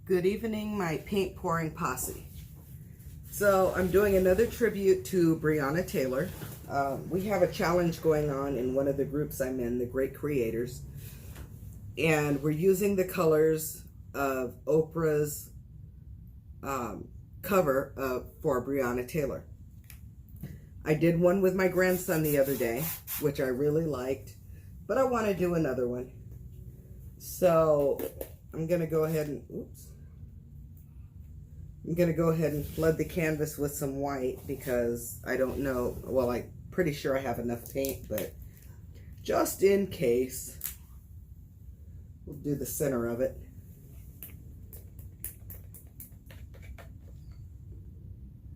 Good evening, my paint pouring posse. So I'm doing another tribute to Breonna Taylor. We have a challenge going on in one of the groups I'm in, the Great Creators. And we're using the colors of Oprah's cover for Breonna Taylor. I did one with my grandson the other day, which I really liked, but I want to do another one. So I'm going to go ahead and, I'm going to go ahead and flood the canvas with some white because I don't know, well, I'm pretty sure I have enough paint, but just in case, we'll do the center of it.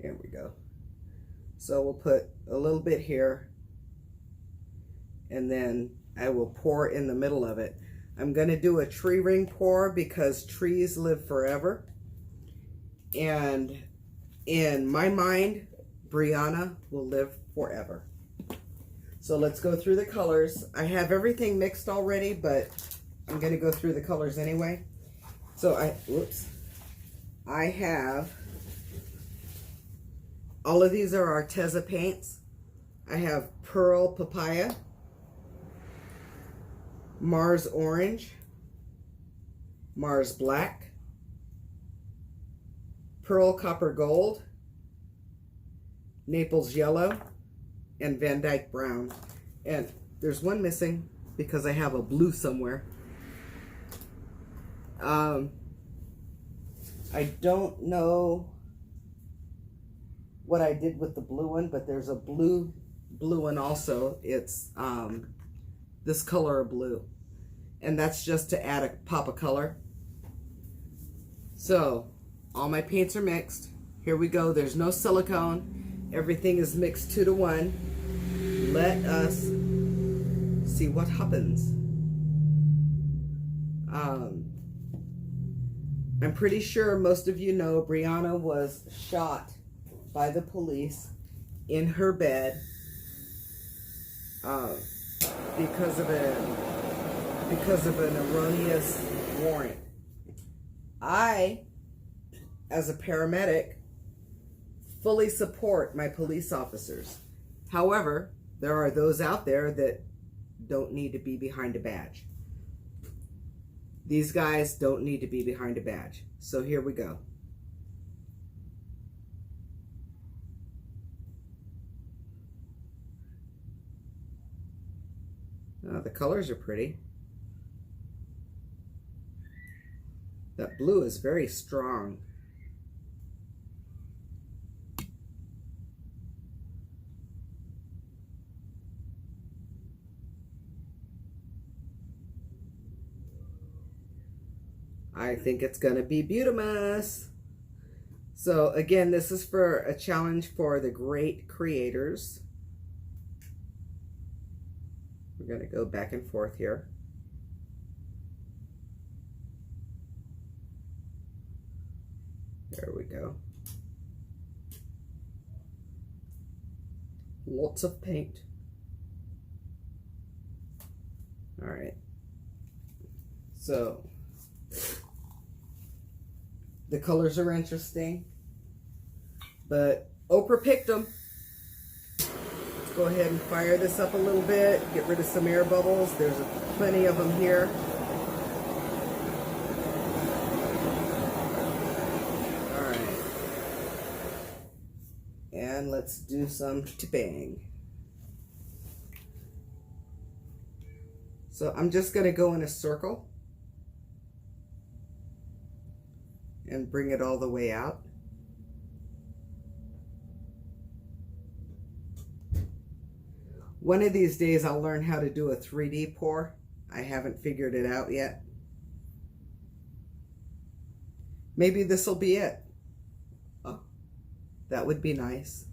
There we go. So we'll put a little bit here, and then I will pour in the middle of it. I'm going to do a tree ring pour because trees live forever. And in my mind, Breonna will live forever. So let's go through the colors. I have everything mixed already, but I'm going to go through the colors anyway. So I have, all of these are Arteza paints. I have Pearl Papaya, Mars Orange, Mars Black, Pearl Copper Gold, Naples Yellow, and Van Dyke Brown. And there's one missing because I have a blue somewhere. I don't know what I did with the blue one, but there's a blue one also. It's this color of blue, and that's just to add a pop of color. So all my paints are mixed. Here we go. There's no silicone. Everything is mixed 2 to 1. Let us see what happens. I'm pretty sure most of you know Breonna was shot by the police in her bed because of an erroneous warrant. I, as a paramedic, fully support my police officers. However, there are those out there that don't need to be behind a badge. These guys don't need to be behind a badge. So here we go. The colors are pretty. That blue is very strong. I think it's going to be beautimous. So again, this is for a challenge for the Great Creators. We're going to go back and forth here. There we go. Lots of paint. All right. So the colors are interesting, but Oprah picked them. Let's go ahead and fire this up a little bit, get rid of some air bubbles. There's plenty of them here. All right. And let's do some tipping. So I'm just going to go in a circle and bring it all the way out. One of these days I'll learn how to do a 3D pour. I haven't figured it out yet. Maybe this will be it. Oh, that would be nice.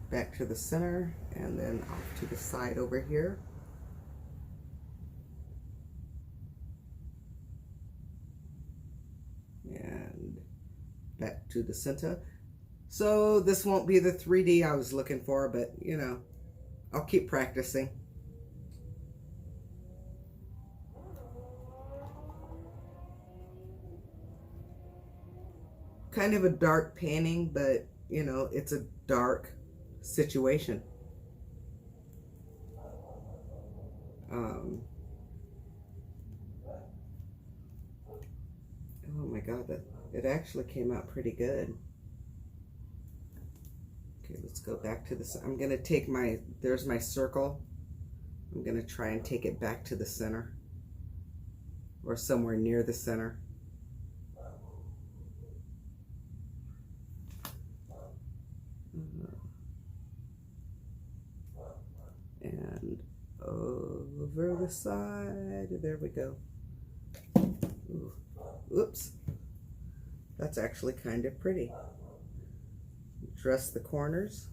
Back to the center and then off to the side over here. And back to the center. So this won't be the 3D I was looking for, but you know, I'll keep practicing. kind of a dark painting, but you know, it's a dark situation. Oh my God, it actually came out pretty good. Okay, let's go back to this. I'm gonna take there's my circle. I'm gonna try and take it back to the center, or somewhere near the center. And over the side, there we go. Ooh. Oops, that's actually kind of pretty. Dress the corners.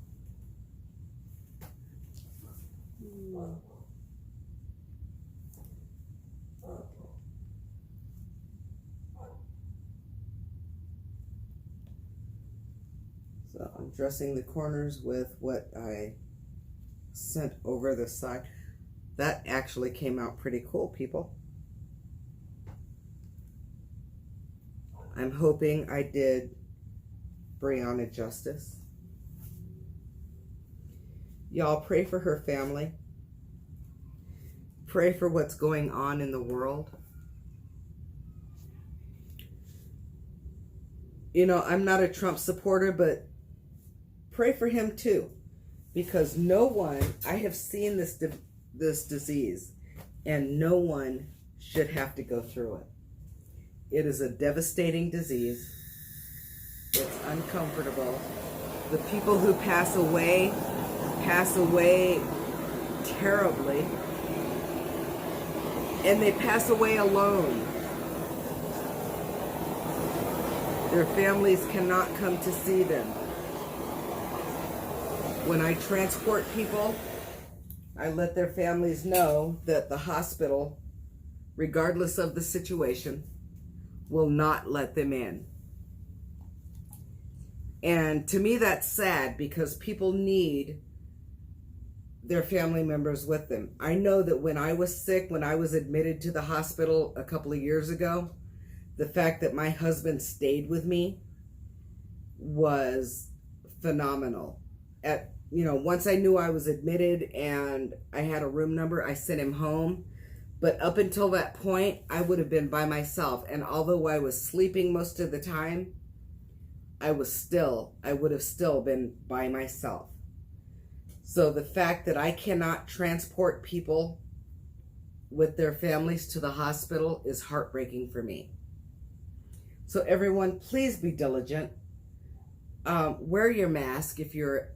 So I'm dressing the corners with what I sent over the side. That actually came out pretty cool, people. I'm hoping I did Breonna justice. Y'all pray for her family. Pray for what's going on in the world. You know, I'm not a Trump supporter, but pray for him too. Because no one, I have seen this disease, and no one should have to go through it. It is a devastating disease. It's uncomfortable. The people who pass away terribly. And they pass away alone. Their families cannot come to see them. When I transport people, I let their families know that the hospital, regardless of the situation, will not let them in. And to me, that's sad, because people need their family members with them. I know that when I was sick, when I was admitted to the hospital a couple of years ago, the fact that my husband stayed with me was phenomenal. Once I knew I was admitted and I had a room number, I sent him home. But up until that point, I would have been by myself. And although I was sleeping most of the time, I would have still been by myself. So the fact that I cannot transport people with their families to the hospital is heartbreaking for me. So everyone, please be diligent. Wear your mask if you're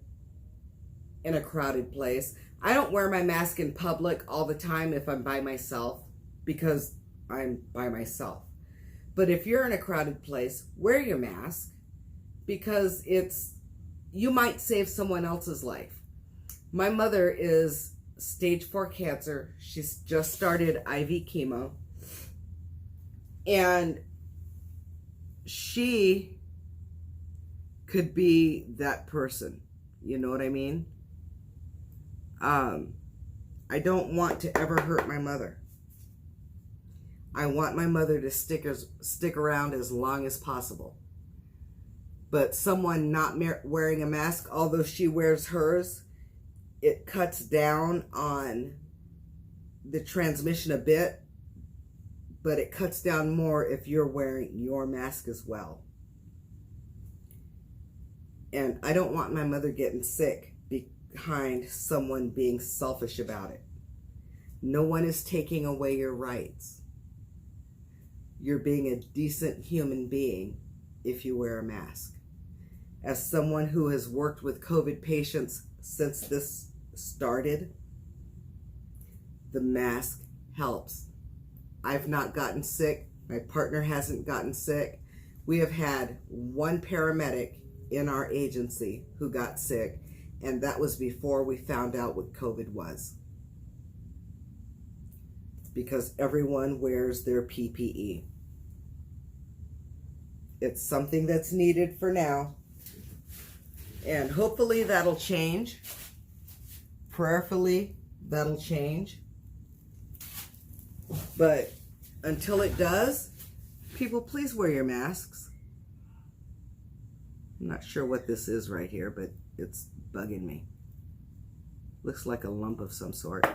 in a crowded place. I don't wear my mask in public all the time if I'm by myself, because I'm by myself. But if you're in a crowded place, wear your mask, because you might save someone else's life. My mother is stage 4 cancer. She's just started IV chemo. And she could be that person. You know what I mean? I don't want to ever hurt my mother. I want my mother to stick around as long as possible. But someone not wearing a mask, although she wears hers, it cuts down on the transmission a bit, but it cuts down more if you're wearing your mask as well. And I don't want my mother getting sick behind someone being selfish about it. No one is taking away your rights. You're being a decent human being if you wear a mask. As someone who has worked with COVID patients since this started, the mask helps. I've not gotten sick. My partner hasn't gotten sick. We have had one paramedic in our agency who got sick, and that was before we found out what COVID was. Because everyone wears their PPE. It's something that's needed for now. And hopefully that'll change. Prayerfully, that'll change. But until it does, people, please wear your masks. I'm not sure what this is right here, but it's bugging me. Looks like a lump of some sort.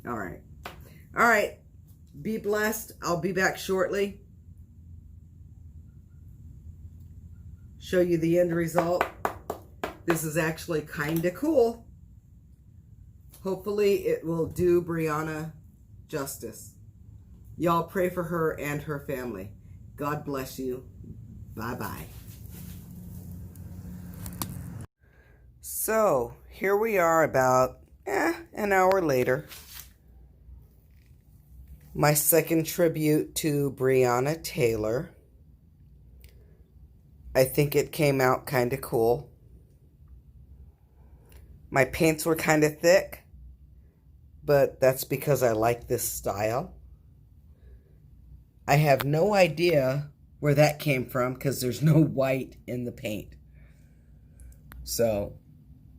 All right. All right. Be blessed. I'll be back shortly. Show you the end result. This is actually kind of cool. Hopefully it will do Breonna justice. Y'all pray for her and her family. God bless you. Bye-bye. So, here we are about an hour later. My second tribute to Breonna Taylor. I think it came out kind of cool. My paints were kind of thick, but that's because I like this style. I have no idea where that came from because there's no white in the paint. So,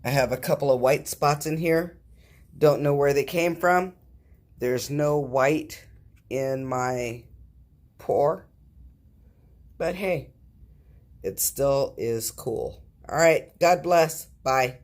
I have a couple of white spots in here. Don't know where they came from. There's no white in my pour. But hey, it still is cool. All right, God bless. Bye.